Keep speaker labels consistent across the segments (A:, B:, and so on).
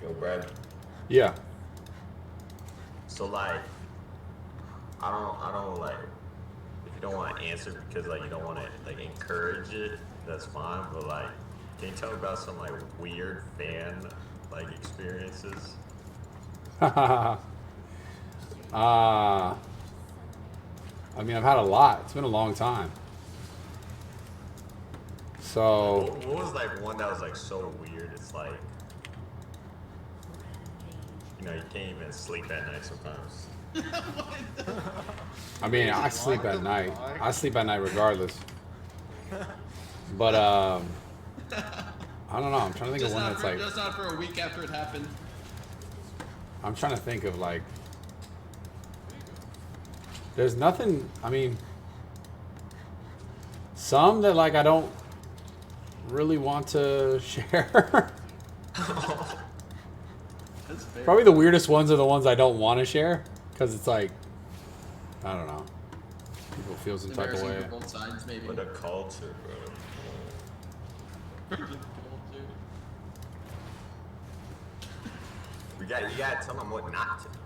A: Yo, Brad.
B: Yeah.
A: So like, I don't like. If you don't want to answer because like you don't want to like encourage it, that's fine. But like, can you tell me about some like weird fan like experiences?
B: I mean, I've had a lot. It's been a long time.
A: Like,
B: So,
A: what was like one that was like so weird? It's like, you can't even sleep at night sometimes.
B: I mean, I sleep at night. I sleep at night regardless. But, I don't know. I'm trying to think of one that's like...
C: Just not for a week after it happened.
B: I'm trying to think of like... There's nothing... I mean... Some that like I don't really want to share.
C: That's fair.
B: Probably the weirdest ones are the ones I don't want to share. Because it's like... I don't know. People feel some type of
C: Embarrassing
B: way.
C: for both sides, maybe.
A: What a culture, bro. You gotta tell them what not to do.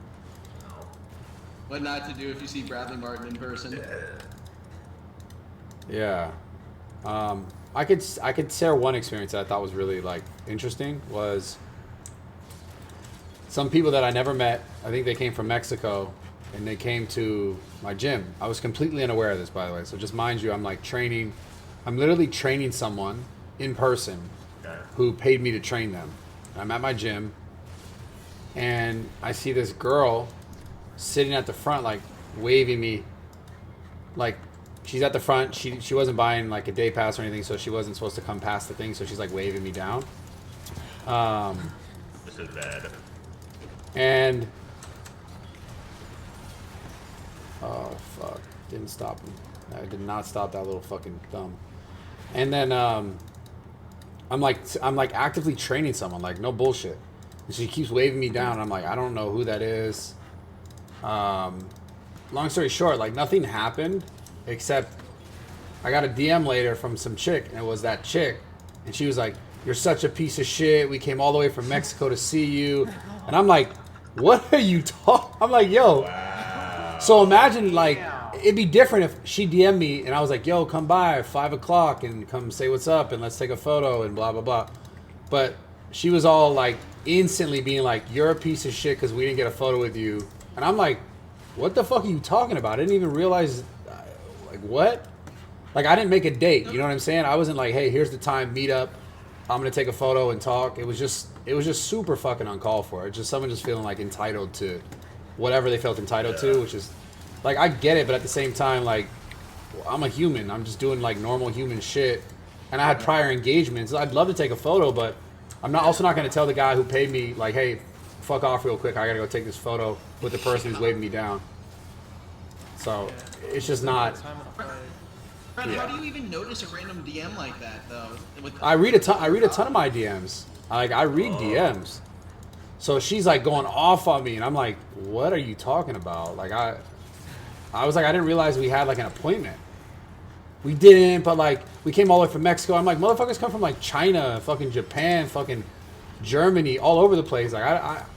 C: What not to do if you see Bradley Martyn in person.
B: Yeah. I could share one experience that I thought was really like interesting was some people that I never met. I think they came from Mexico and they came to my gym. I was completely unaware of this, by the way. So just mind you, I'm like training. I'm literally training someone in person who paid me to train them. I'm at my gym and I see this girl sitting at the front, like waving me, like she's at the front. She wasn't buying like a day pass or anything, so she wasn't supposed to come past the thing. So she's like waving me down.
A: This is bad.
B: And oh fuck, didn't stop him. I did not stop that little fucking thumb. And then I'm like actively training someone, like no bullshit. And she keeps waving me down. And I'm like, I don't know who that is. Long story short, like nothing happened except I got a DM later from some chick, and it was that chick, and she was like, "You're such a piece of shit. We came all the way from Mexico to see you," and I'm like, "What are you talking?" I'm like, "Yo."
A: Wow.
B: So imagine like it'd be different if she DM'd me and I was like, "Yo, come by at 5 o'clock and come say what's up and let's take a photo and blah blah blah," but she was all like instantly being like, "You're a piece of shit because we didn't get a photo with you," and I'm like, "What the fuck are you talking about?" I didn't even realize, like, what? Like, I didn't make a date. You know what I'm saying? I wasn't like, "Hey, here's the time, meet up. I'm gonna take a photo and talk." It was just super fucking uncalled for. It's just someone just feeling like entitled to whatever they felt entitled to, which is like I get it, but at the same time, like I'm a human. I'm just doing like normal human shit, and I had prior engagements. I'd love to take a photo, but I'm also not gonna tell the guy who paid me like, "Hey, fuck off real quick. I gotta go take this photo with the person who's waving me down." So it's just not.
C: Fred, how do you even notice a random DM like that, though?
B: I read a ton of my DMs. I read DMs. So she's like going off on me, and I'm like, "What are you talking about?" Like I was like, I didn't realize we had like an appointment. We didn't, but like we came all the way from Mexico. I'm like, motherfuckers come from like China, fucking Japan, fucking Germany, all over the place. Like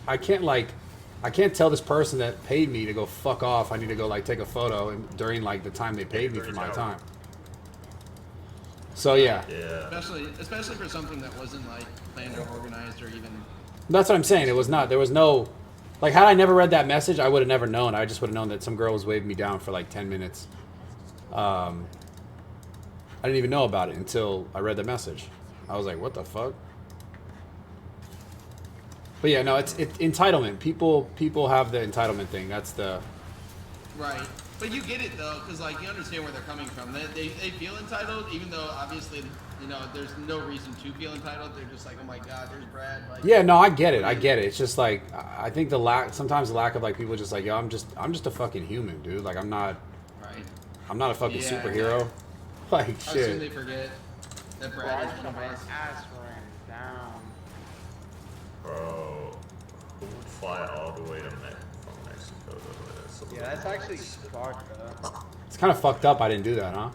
B: I can't tell this person that paid me to go fuck off. I need to go like take a photo and during like the time they paid me for my time. So yeah.
C: Especially for something that wasn't like planned or organized or even.
B: That's what I'm saying. It was not. There was no. Like had I never read that message, I would have never known. I just would have known that some girl was waving me down for like 10 minutes. I didn't even know about it until I read the message. I was like, what the fuck? But yeah, no, it's entitlement. People have the entitlement thing. That's the.
C: Right. But you get it though, because like you understand where they're coming from. They feel entitled, even though obviously there's no reason to feel entitled. They're just like, oh my god, there's Brad. Like,
B: yeah, no, I get it. It's just like I think sometimes the lack of like people just like, yo, I'm just a fucking human, dude. Like I'm not a fucking superhero.
C: Exactly.
B: Like
C: How
B: shit.
C: soon they forget that Brad is one of us.
D: ass ran down.
A: Bro, who would fly all the way to from Mexico to
D: Yeah, that's actually fucked up.
B: It's kind of fucked up. I didn't do that, huh?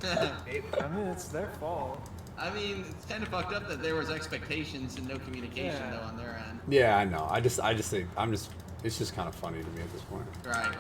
D: I mean, it's their fault.
C: I mean, it's kind of fucked up that there was expectations and no communication
D: Yeah.
C: though on their end.
B: Yeah, I know. I just think it's just kind of funny to me at this point.
C: Right.